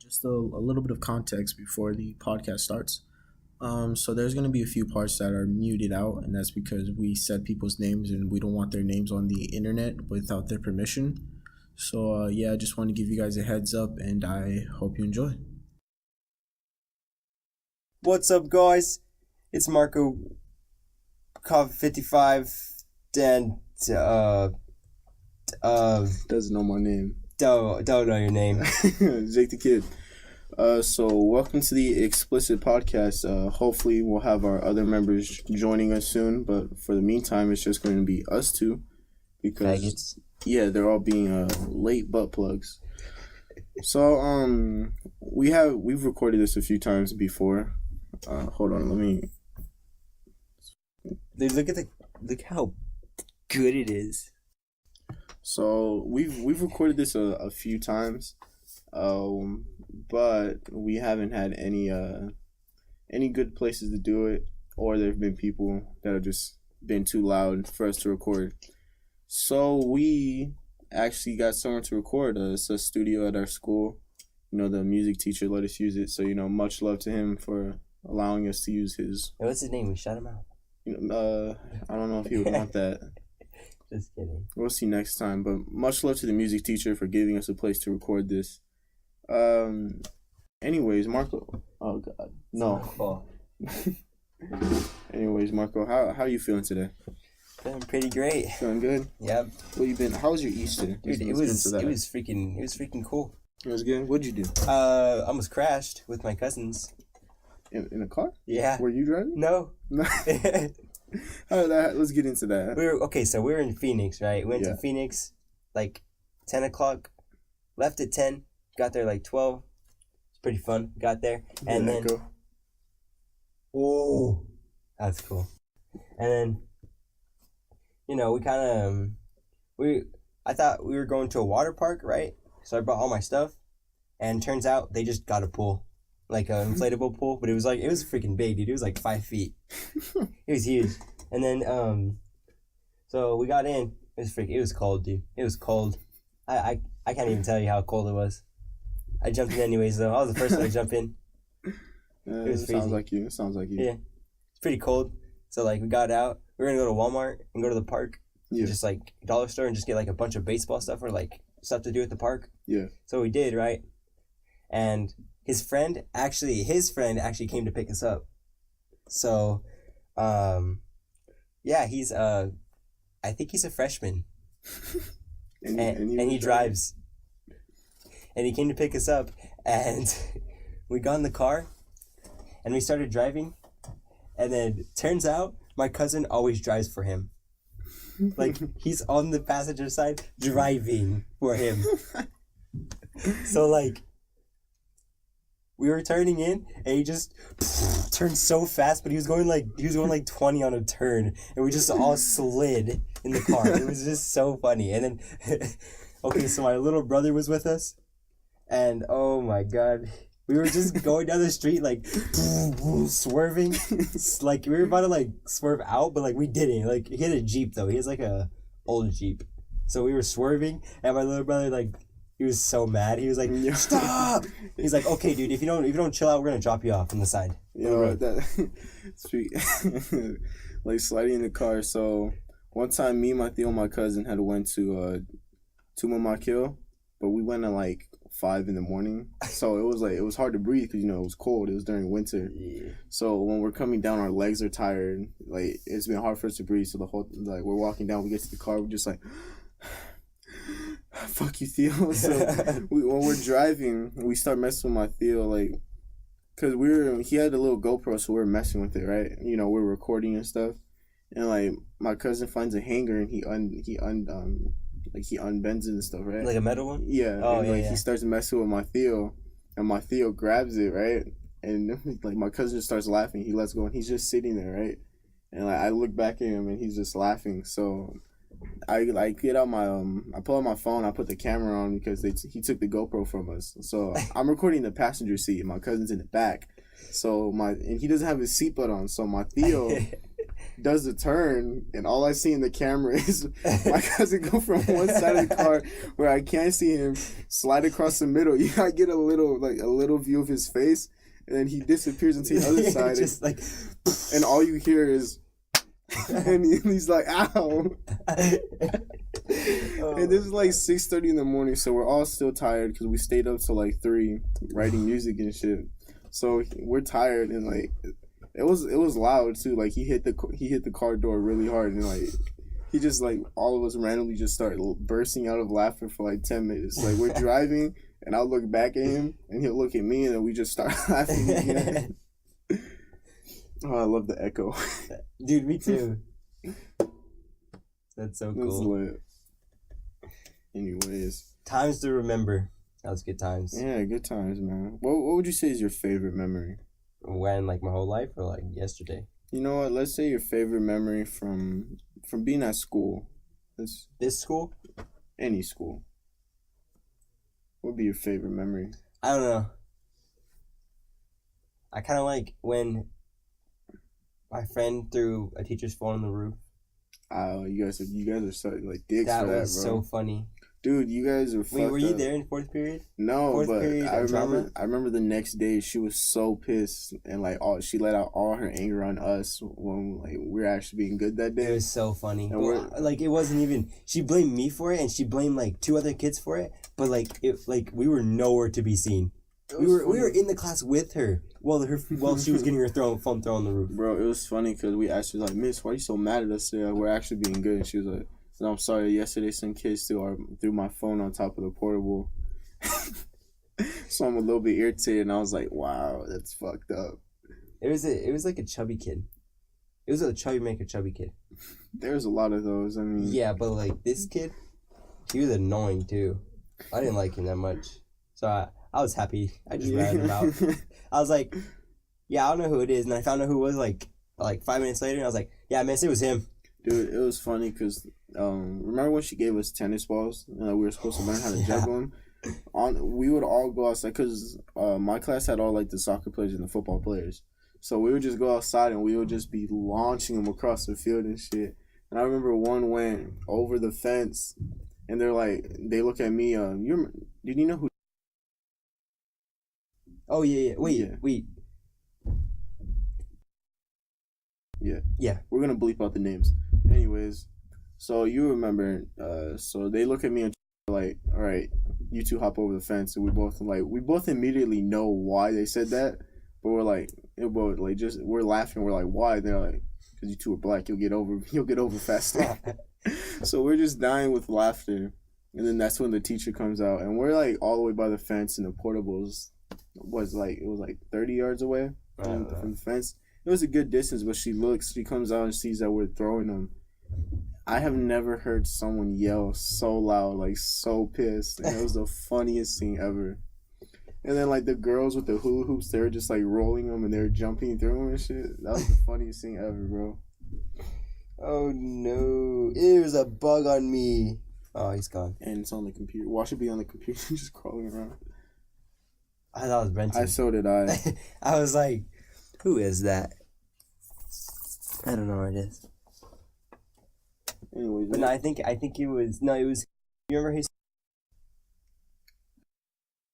Just a little bit of context before the podcast starts. So there's going to be a few parts that are muted out, and that's because we said people's names and we don't want their names on the internet without their permission. So yeah, I just want to give you guys a heads up, and I hope you enjoy. What's up, guys? It's Marco Cobb 55 and Doesn't know my name. don't know your name. Jake the Kid. So welcome to the Explicit Podcast. Hopefully we'll have our other members joining us soon, but for the meantime, it's just going to be us two because Faggots. yeah, they're all being late butt plugs. So we've recorded this a few times before. Hold on, let me. Dude, look how good it is. So we've recorded this a few times, but we haven't had any good places to do it, or there have been people that have just been too loud for us to record. So we actually got somewhere to record. It's a studio at our school. You know, the music teacher let us use it. So, you know, much love to him for allowing us to use his. Hey, what's his name? We shut him out. You know, I don't know if he would want that. Just kidding. We'll see next time. But much love to the music teacher for giving us a place to record this. Anyways, Marco. Oh God, no. Oh. Anyways, Marco, how you feeling today? Feeling pretty great. Feeling good? Yep. What you been? How was your Easter? Dude, it was freaking cool. It was good. What'd you do? I almost crashed with my cousins. In a car? Yeah. Were you driving? No. No. Let's get into that. So we were in Phoenix, right? We went to Phoenix like 10 o'clock, left at 10, got there like 12. It's pretty fun. Got there. And then whoa, that's cool. And then, you know, we kind of, I thought we were going to a water park, right? So I brought all my stuff, and turns out they just got a pool, like an inflatable pool, but it was freaking big, dude. It was like 5 feet. It was huge. And then, so we got in. It was cold, dude. It was cold. I can't even tell you how cold it was. I jumped in anyways, though. I was the first one to jump in. It was sounds like you. It sounds like you. Yeah. It's pretty cold. So, like, we got out. We were going to go to Walmart and go to the park. Yeah. Just, like, dollar store and just get, like, a bunch of baseball stuff or, like, stuff to do at the park. Yeah. So we did, right? And his friend actually came to pick us up. So, yeah, he's, I think he's a freshman. and he drives. And he came to pick us up, and we got in the car, and we started driving, and then turns out my cousin always drives for him. Like, he's on the passenger side driving for him. So, like, we were turning in, and he just turned so fast, but he was going like 20 on a turn, and we just all slid in the car. It was just so funny. And then, okay, so my little brother was with us, and oh my God, we were just going down the street, like, swerving. Like, we were about to, like, swerve out, but, like, we didn't. Like, he had a Jeep, though. He has, like, a old Jeep. So we were swerving, and my little brother, like, he was so mad. He was like, "Stop!" He's like, "Okay, dude, if you don't chill out, we're gonna drop you off on the side." You know that, like sliding in the car. So one time, me, my Theo, and my cousin had went to Tuma Kill, but we went at like 5 a.m. So it was hard to breathe because, you know, it was cold. It was during winter. Yeah. So when we're coming down, our legs are tired. Like, it's been hard for us to breathe. So we're walking down. We get to the car. We're just like, fuck you, Theo. So when we're driving, we start messing with my Theo, like, cause he had a little GoPro, so we were messing with it, right? You know, we're recording and stuff, and like my cousin finds a hanger and he unbends it and stuff, right? Like a metal one? Yeah. Oh, and, yeah, like, yeah. He starts messing with my Theo, and my Theo grabs it, right? And like my cousin just starts laughing. He lets go, and he's just sitting there, right? And like I look back at him, and he's just laughing. So I get out I pull out my phone, I put the camera on because he took the GoPro from us. So I'm recording the passenger seat, and my cousin's in the back. So and he doesn't have his seatbelt on. So my Theo does the turn, and all I see in the camera is my cousin go from one side of the car where I can't see him slide across the middle. You gotta get a little view of his face, and then he disappears into the other side, Just like, and all you hear is, and he's like, "Ow!" And this is like 6:30 in the morning, so we're all still tired because we stayed up till like 3 writing music and shit. So we're tired, and like it was loud too. Like he hit the car door really hard, and like he just like all of us randomly just started bursting out of laughter for like 10 minutes. Like we're driving, and I'll look back at him, and he'll look at me, and then we just start laughing again. Oh, I love the echo. Dude, me too. That's so That's cool. lit. Anyways. Times to remember. That was good times. Yeah, good times, man. What would you say is your favorite memory? When, like, my whole life or, like, yesterday? You know what? Let's say your favorite memory from being at school. This school? Any school. What would be your favorite memory? I don't know. I kind of like when my friend threw a teacher's phone on the roof. You guys are so like dicks That for that, was bro. so funny. Dude, you guys are. Wait, were you up. there in fourth period? No, Fourth but period I remember. drama? I remember the next day she was so pissed, and like she let out all her anger on us when like we were actually being good that It day. was so funny. And Well, like it wasn't even. She blamed me for it, and she blamed like 2 other kids for it. But like we were nowhere to be seen. We were in the class with her while she was getting her phone thrown on the roof. Bro, it was funny because we asked her like, "Miss, why are you so mad at us today? We're actually being good." And she was like, "No, I'm sorry. Yesterday some kids threw my phone on top of the portable." So I'm a little bit irritated, and I was like, "Wow, that's fucked up." It was like a chubby kid. It was a chubby kid. There's a lot of those. I mean, Yeah, but like this kid, he was annoying too. I didn't like him that much, so I was happy. I just ratted him out. I was like, yeah, I don't know who it is, and I found out who it was like 5 minutes later, and I was like, yeah, miss, it was him. Dude, it was funny because remember when she gave us tennis balls and we were supposed to learn how to juggle them? We would all go outside because my class had all like the soccer players and the football players. So we would just go outside and we would just be launching them across the field and shit. And I remember one went over the fence, and they look at me. Did you know who? Oh yeah. Wait. Yeah. We're gonna bleep out the names. Anyways, so you remember? So they look at me and like, all right, you two hop over the fence, and we both immediately know why they said that, but we're like, we're laughing. We're like, why? They're like, because you two are black, you'll get over faster. So we're just dying with laughter, and then that's when the teacher comes out, and we're like all the way by the fence, and the portables was like 30 yards away from the fence. It was a good distance, but she comes out and sees that we're throwing them. I have never heard someone yell so loud, like so pissed, and it was the funniest thing ever. And then like the girls with the hula hoops, they were just like rolling them and they were jumping through them and shit. That was the funniest thing ever, bro. Oh no! There's a bug on me. Oh, he's gone. And it's on the computer. Watch it be on the computer, just crawling around. I thought it was Brenton. So did I. I was like, who is that? I don't know where it is. Anyways, But no, I think it was. No, it was. You remember his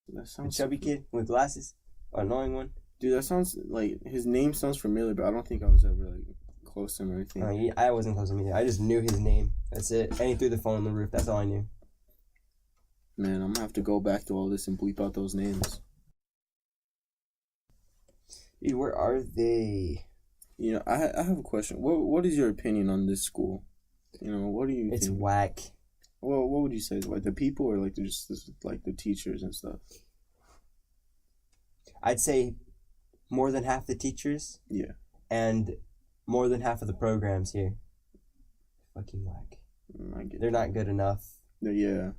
that sounds chubby kid with glasses? Annoying one. Dude, that sounds like his name sounds familiar, but I don't think I was ever like close to him or anything. I wasn't close to him either. I just knew his name. That's it. And he threw the phone on the roof. That's all I knew. Man, I'm gonna have to go back to all this and bleep out those names. Dude, where are they? You know, I have a question. What is your opinion on this school? You know, what do you It's think? whack. Well, what would you say? Like the people or like just like the teachers and stuff? I'd say more than half the teachers. Yeah. And more than half of the programs here. Fucking whack. I get They're not good enough. Yeah.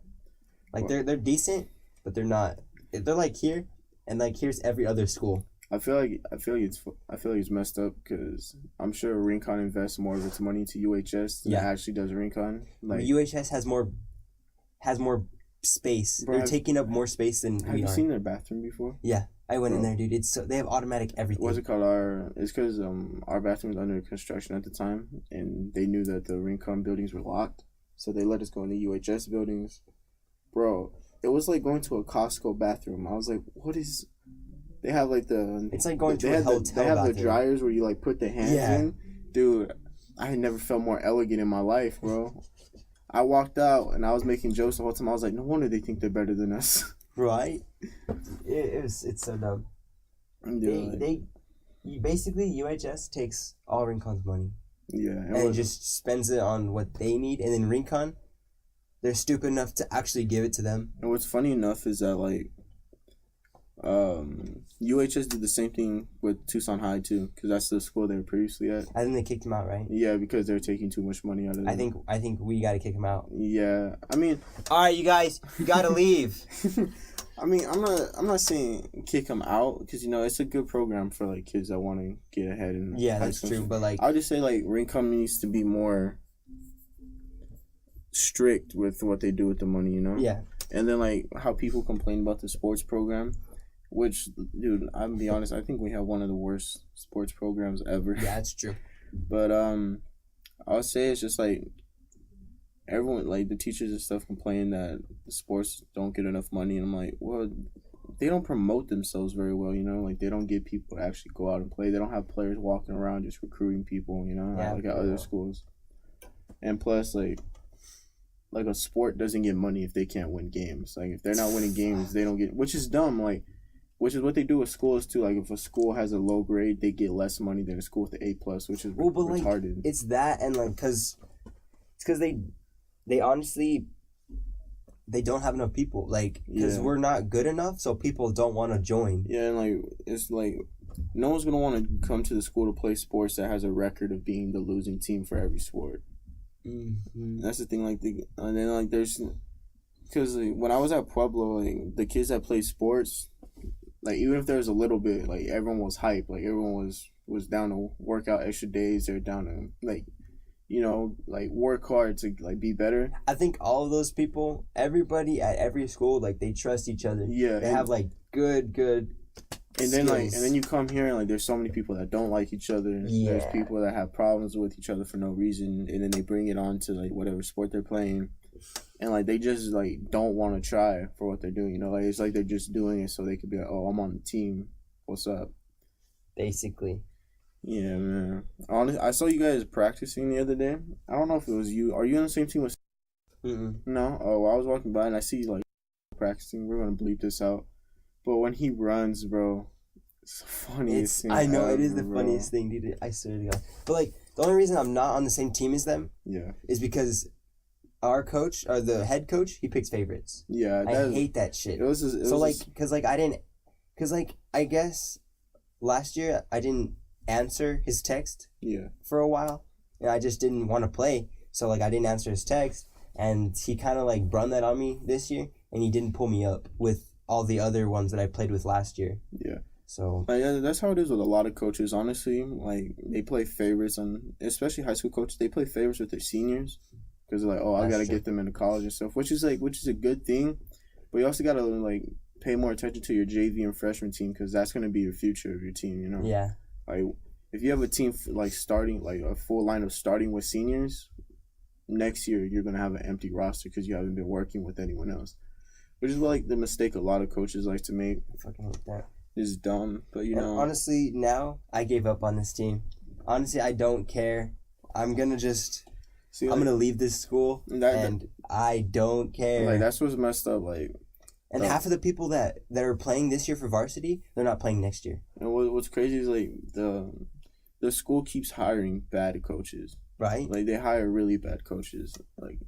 Like they're decent, but they're not. They're like here, and like here's every other school. I feel like it's messed up because I'm sure Rincon invests more of its money to UHS than it actually does Rincon. Like UHS has more space. Bro, They're taking up more space than Have we you are. seen their bathroom before? Yeah, I went in Bro. there, dude. It's so they have automatic everything. What's it called? It's because our bathroom was under construction at the time, and they knew that the Rincon buildings were locked, so they let us go in the UHS buildings. Bro, it was like going to a Costco bathroom. I was like, what is? They have like the. It's like going to they a have hotel They have the bathroom. dryers where you like put the hands Yeah. in, dude. I had never felt more elegant in my life, bro. I walked out and I was making jokes the whole time. I was like, no wonder they think they're better than us. Right? It's so dumb. Basically UHS takes all Rincon's money Yeah, and just spends it on what they need, and then Rincon, they're stupid enough to actually give it to them. And what's funny enough is that like, UHS did the same thing with Tucson High too, because that's the school they were previously at. I think they kicked him out, right? Yeah, because they're taking too much money out of them. I think we gotta kick him out. Yeah, I mean, All right, you guys, you gotta leave. I'm not saying kick them out, because it's a good program for like kids that want to get ahead in Yeah, high that's school. true. But like, I'll just say like Rincon needs to be more strict with what they do with the money, yeah, And then like how people complain about the sports program, which, dude, I'm gonna be honest, I think we have one of the worst sports programs ever. yeah, that's true. But I would say it's just like everyone, like the teachers and stuff, complain that the sports don't get enough money, and I'm like, well, they don't promote themselves very well, Like they don't get people to actually go out and play. They don't have players walking around just recruiting people, Yeah, like at other schools. And plus, like a sport doesn't get money if they can't win games. Like if they're not winning games, they don't get, which is dumb. Like, which is what they do with schools too. Like if a school has a low grade, they get less money than a school with an A+, which is retarded. It's that, and like, cause they honestly, they don't have enough people. Like, cause Yeah. we're not good enough, so people don't want to join. Yeah, and like it's like no one's gonna want to come to the school to play sports that has a record of being the losing team for every sport. Mm-hmm. That's the thing. And then like there's, because like, when I was at Pueblo, like the kids that play sports, like even if there was a little bit, like everyone was hyped. Like everyone was down to work out extra days. They're down to like, like work hard to like be better. I think all of those people, everybody at every school, like they trust each other. Yeah, They have like good. And then skills. and then you come here and like there's so many people that don't like each other. Yeah. There's people that have problems with each other for no reason, and then they bring it on to like whatever sport they're playing, and like they just like don't want to try for what they're doing. Like it's like they're just doing it so they could be like, oh, I'm on the team. What's up? Basically. Yeah, man. Honestly, I saw you guys practicing the other day. I don't know if it was you. Are you on the same team with? Mm-mm. No. Oh, I was walking by and I see like practicing. We're gonna bleep this out. But when he runs, bro, it's the funniest thing. I know, it is the ever, bro. funniest thing, dude. I swear to God. But like, the only reason I'm not on the same team as them Yeah. is because our coach, or the head coach, he picks favorites. Yeah. I hate that shit. It was just, I guess last year I didn't answer his text yeah. for a while, and I just didn't want to play, so like I didn't answer his text, and he kind of like brung that on me this year, and he didn't pull me up with all the other ones that I played with last year. Yeah. So Like, that's how it is with a lot of coaches, honestly. Like, they play favorites, especially high school coaches, they play favorites with their seniors. Because they're like, oh, I That's got to true. get them into college and stuff, which is a good thing. But you also got to, like, pay more attention to your JV and freshman team, because that's going to be your future of your team, yeah, Like, if you have a team, like, starting, like, a full line of starting with seniors, next year you're going to have an empty roster because you haven't been working with anyone else. Which is, like, the mistake a lot of coaches like to make. I fucking hate that. Is dumb, but, And honestly, now I gave up on this team. Honestly, I don't care. I'm gonna leave this school, and I don't care. Like, that's what's messed up, like. And half of the people that are playing this year for varsity, they're not playing next year. And what's crazy is like the school keeps hiring bad coaches. Right? Like they hire really bad coaches. Like,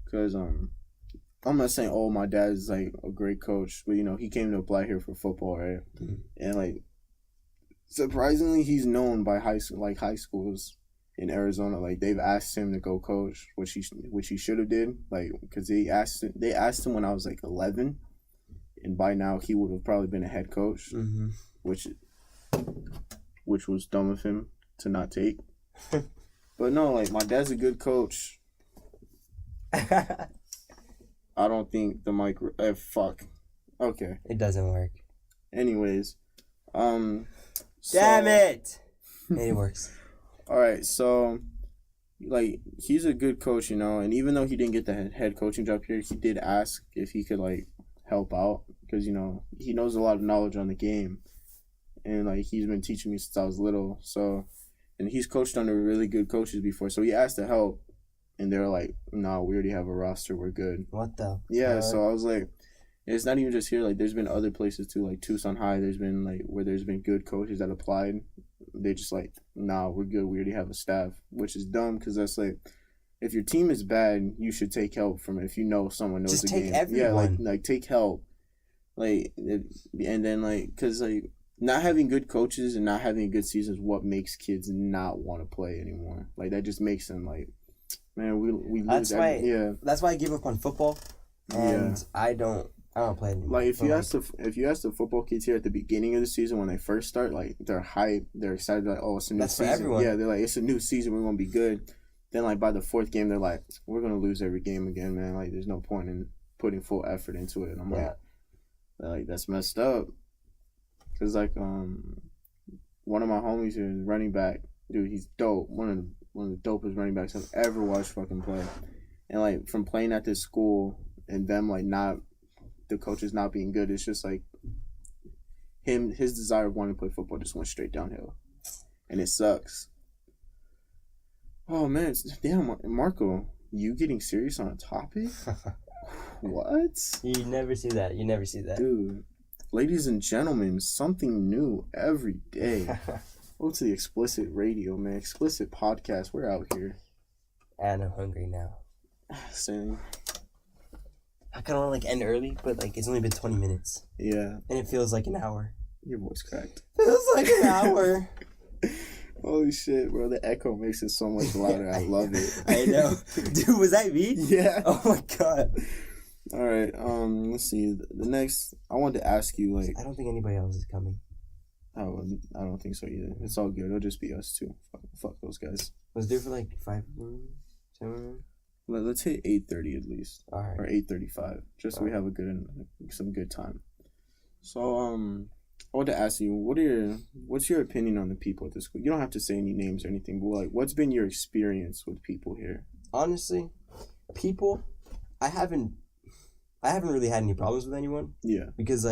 cause I'm not saying my dad's like a great coach, but he came to apply here for football, right? Mm-hmm. And like surprisingly, he's known by high schools in Arizona. Like they've asked him to go coach, which he should have did. Like because they asked him when I was like 11. And by now, he would have probably been a head coach, Mm-hmm. which was dumb of him to not take. But no, like my dad's a good coach. I don't think the mic. Fuck. Okay. It doesn't work. Anyways, Damn so, it! It works. All right, so like he's a good coach, and even though he didn't get the head coaching job here, he did ask if he could like help out because he knows a lot of knowledge on the game, and like he's been teaching me since I was little. So, and he's coached under really good coaches before, so he asked to help, and they're like, "No, we already have a roster. We're good." What the? Yeah, so I was like, it's not even just here. Like, there's been other places too, like Tucson High. There's been like where there's been good coaches that applied. They just like, nah, we're good. We already have a staff, which is dumb because that's like, if your team is bad, you should take help from it. If you know someone knows Just the take game, everyone. yeah, like take help, and then because like not having good coaches and not having a good season is what makes kids not want to play anymore. Like that just makes them like, man, we lose. That's why I gave up on football, and I don't play anymore. Like if you ask the football kids here at the beginning of the season when they first start, like they're hyped, they're excited, like, oh, it's a new That's for season. everyone. Yeah, they're like, it's a new season, we're gonna be good. Then like by the fourth game, they're like, we're gonna lose every game again, man. Like there's no point in putting full effort into it. And I'm like that's messed up. Cause like one of my homies here is running back, dude. He's dope. One of the dopest running backs I've ever watched fucking play. And like from playing at this school and them like not. The coaches not being good. It's just like his desire of wanting to play football just went straight downhill, and it sucks. Oh man, damn, Marco, you getting serious on a topic? What? You never see that. Dude. Ladies and gentlemen, something new every day. Go to the Explicit Radio, man. Explicit Podcast. We're out here. And I'm hungry now. Same. I kind of want to end early, but it's only been 20 minutes. Yeah. And it feels like an hour. Your voice cracked. Feels like an hour. Holy shit, bro. The echo makes it so much louder. I love it. I know. Dude, was that me? Yeah. Oh my god. All right. Let's see. The next, I wanted to ask you, I don't think anybody else is coming. I don't think so either. It's all good. It'll just be us two. Fuck those guys. Was there for 5 rooms? 7 rooms? Let's hit 8:30 at least, all right, or 8:35, just so we have some good time. So I want to ask you, what's your opinion on the people at this school? You don't have to say any names or anything, but what's been your experience with people here? Honestly, people, I haven't really had any problems with anyone. Yeah. Because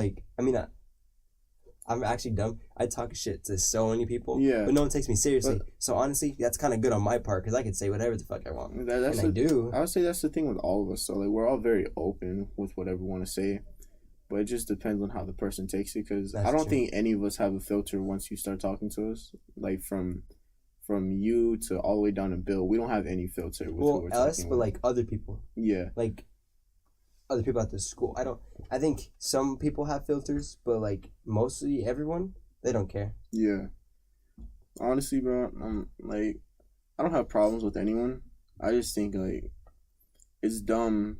I'm actually dumb. I talk shit to so many people. Yeah. But no one takes me seriously. So honestly, that's kind of good on my part because I can say whatever the fuck I want. I do. I would say that's the thing with all of us. So we're all very open with whatever we want to say, but it just depends on how the person takes it. Because I don't think any of us have a filter once you start talking to us. Like from you to all the way down to Bill, we don't have any filter. With who we're us, talking but with. other people. Yeah. Other people at the school. I think some people have filters, but mostly everyone, they don't care. Yeah. Honestly, bro, I don't have problems with anyone. I just think it's dumb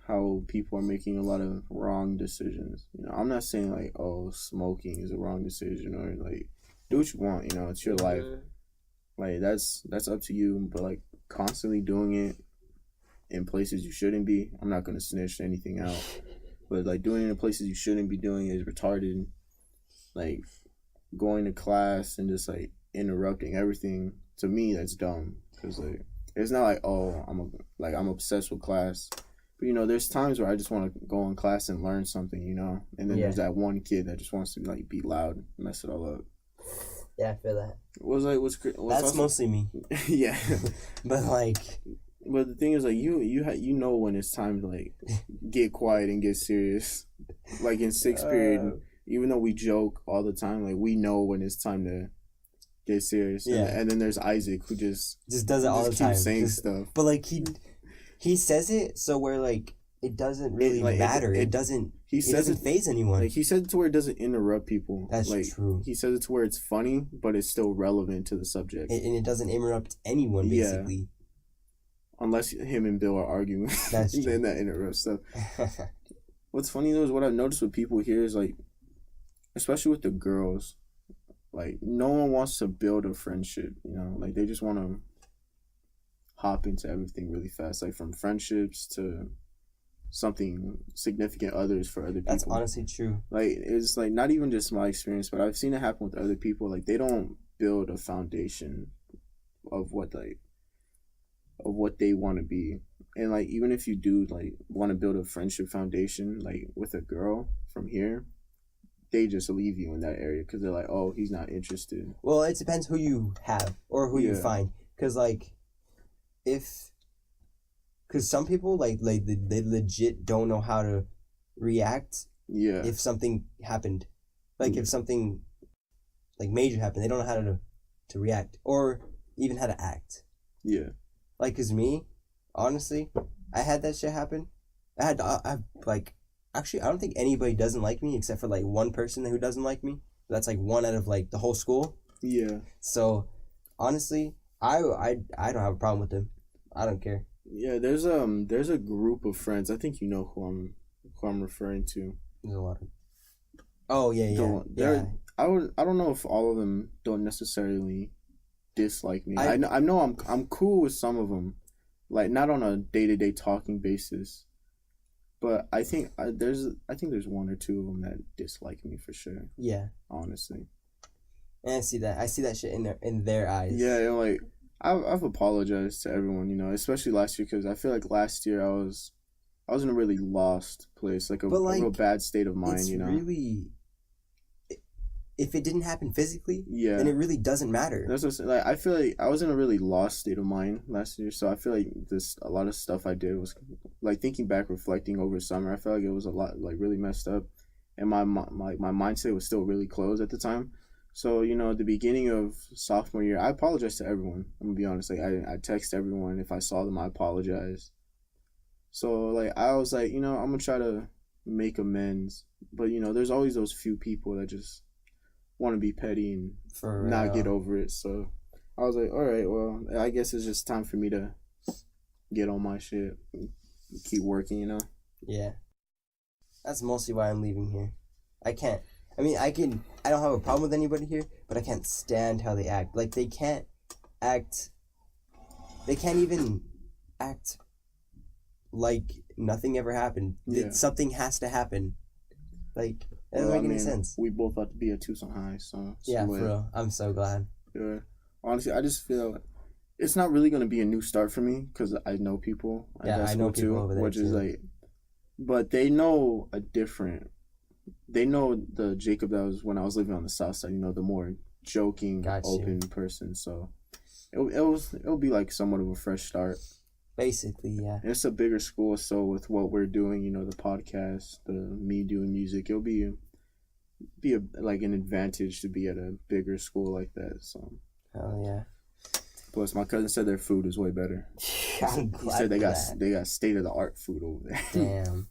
how people are making a lot of wrong decisions. I'm not saying smoking is a wrong decision or do what you want, it's your life. That's up to you, but constantly doing it in places you shouldn't be. I'm not gonna snitch anything out, but doing it in places you shouldn't be doing is retarded. Going to class and just interrupting everything, to me that's dumb. Because it's not I'm obsessed with class, but there's times where I just want to go in class and learn something, and then there's that one kid that just wants to be loud and mess it all up. Yeah, I feel that. That's also, mostly me. Yeah. But the thing is, you know when it's time to get quiet and get serious. In sixth period, even though we joke all the time, we know when it's time to get serious. Yeah. And then there's Isaac who just does it all the time. Keeps saying stuff. But he says it so where it doesn't really matter. It doesn't faze anyone. He says it to where it doesn't interrupt people. That's true. He says it to where it's funny, but it's still relevant to the subject. And it doesn't interrupt anyone, basically. Yeah. Unless him and Bill are arguing. That's true. Then that interrupts stuff. What's funny though is what I've noticed with people here is especially with the girls, no one wants to build a friendship, they just want to hop into everything really fast, from friendships to something significant others for other people. That's honestly true. Like it's like not even just my experience, but I've seen it happen with other people. Like they don't build a foundation of what they want to be. And like even if you do like want to build a friendship foundation like with a girl from here, they just leave you in that area because they're like, oh, he's not interested. Well, it depends who you have or who you Yeah. find. Because, like, because some people, like they legit don't know how to react Yeah. if something happened. Like, if something, like, major happened, they don't know how to react or even how to act. Yeah. Like, because me, honestly, I had that shit happen. Actually, I don't think anybody doesn't like me except for, like, one person who doesn't like me. That's, like, one out of, like, the whole school. Yeah. So, honestly, I don't have a problem with them. I don't care. Yeah, there's a group of friends. I think you know who I'm referring to. There's a lot of. Oh yeah, yeah. I don't know if all of them don't necessarily dislike me. I know I'm cool with some of them, like not on a day-to-day talking basis, but I think there's one or two of them that dislike me for sure. Yeah. Honestly. And I see that shit in their eyes. Yeah, and like I've apologized to everyone, especially last year because I feel like last year I was in a really lost place, like a real bad state of mind. It's really, if it didn't happen physically, yeah, then it really doesn't matter. That's what, like I feel like I was in a really lost state of mind last year, so I feel like a lot of stuff I did was like thinking back, reflecting over summer. I felt like it was a lot like really messed up, and my mindset was still really closed at the time. So, at the beginning of sophomore year, I apologized to everyone. I'm going to be honest. Like, I text everyone. If I saw them, I apologize. So, like, I was like, I'm going to try to make amends. But, there's always those few people that just want to be petty and not get over it. So, I was like, all right, well, I guess it's just time for me to get on my shit. Keep working, Yeah. That's mostly why I'm leaving here. I can't. I mean, I don't have a problem with anybody here, but I can't stand how they act. Like, they can't even act like nothing ever happened. Yeah. Something has to happen. Like, that doesn't make any sense. We both have to be at Tucson High, so. Yeah, for real. I'm so glad. Yeah. Honestly, I just feel it's not really going to be a new start for me because I know people. I know people over there, which is like, but they know they know the Jacob that was when I was living on the south side, the more joking, open person. So it'll be like somewhat of a fresh start. Basically, yeah. And it's a bigger school, so with what we're doing, the podcast, me doing music, it'll be like an advantage to be at a bigger school like that. So. Hell yeah. Plus, my cousin said their food is way better. I'm glad he said they got state of the art food over there. Damn.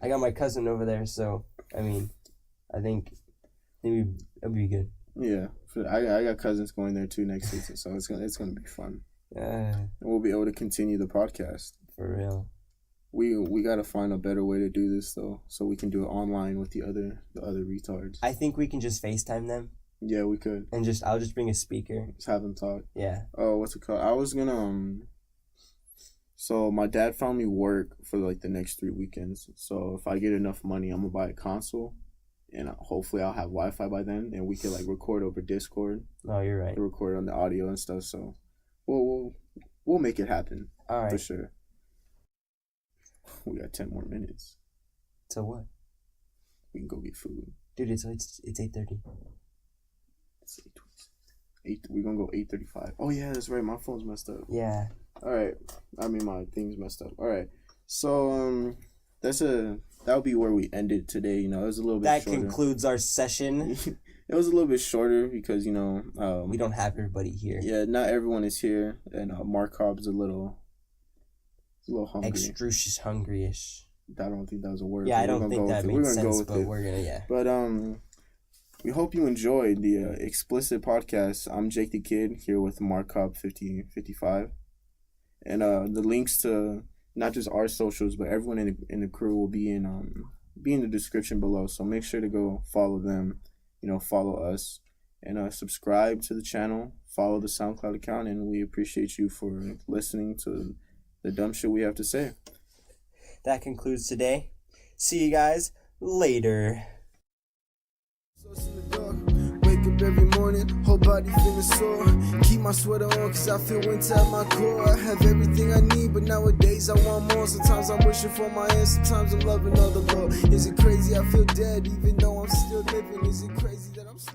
I got my cousin over there, so I mean, I think maybe it'll be good. Yeah, I got cousins going there too next season, so it's gonna be fun. And we'll be able to continue the podcast. For real. We gotta find a better way to do this though, so we can do it online with the other retards. I think we can just FaceTime them. Yeah, we could. And I'll just bring a speaker. Just have them talk. Yeah. Oh, what's it called? I was gonna So my dad found me work for like the next 3 weekends. So if I get enough money, I'm gonna buy a console, and hopefully I'll have Wi-Fi by then, and we can like record over Discord. Oh, you're right. Record on the audio and stuff. So we'll make it happen. All right. For sure. We got 10 more minutes. So what? We can go get food. Dude, it's 8:30. It's 8:20. We're gonna go 8:35. Oh yeah, that's right. My phone's messed up. Yeah. All right. I mean, my thing's messed up. All right. So that'll be where we ended today. It was a little bit. That shorter. concludes our session. It was a little bit shorter because we don't have everybody here. Yeah, not everyone is here, and Mark Cobb's a little hungry. Extrusious hungry-ish. I don't think that was a word. Yeah, I don't think that made sense, but we're gonna, yeah. But we hope you enjoyed the explicit podcast. I'm Jake the Kid here with Mark Cobb 5055, and the links to not just our socials but everyone in the crew will be in the description below. So make sure to go follow them, follow us, and subscribe to the channel. Follow the SoundCloud account, and we appreciate you for listening to the dumb shit we have to say. that concludes today. See you guys later. Wake up every morning, whole body feeling sore. Keep my sweater on cause I feel winter at my core. I have everything I need, but nowadays I want more. Sometimes I'm wishing for my hand, sometimes I'm loving other more. Is it crazy I feel dead even though I'm still living? Is it crazy that I'm still